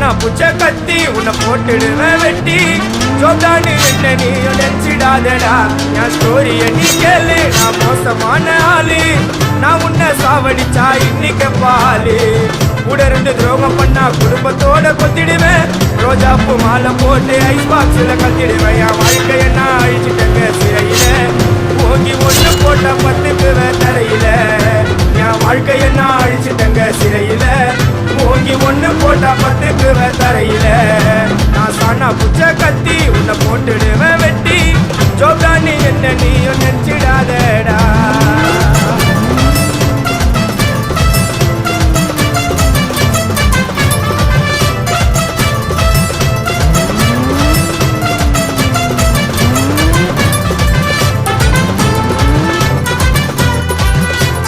நான் புச்ச கத்தி உன்னை போட்டுடுவேன் வெட்டி சொல்லான்னு என்ன நீ நினைச்சிடாதடா என் ஸ்டோரிய நீ கேளு நான் மோசமான ஆளு நான் உன்னை சாவடிச்சா இன்னைக்கு பாலு கூட ரெண்டு துரோகம் பண்ணா குடும்பத்தோட கொத்திடுவேன் ரோஜாப்பூ மாலை போட்டு ஐஸ் பாக்ஸ்ல கத்திடுவேன் என் வாழ்க்கை என்ன அழிச்சிட்டங்க சிறையில போகி ஒண்ணு போட்ட பத்துக்குவேன் தரையில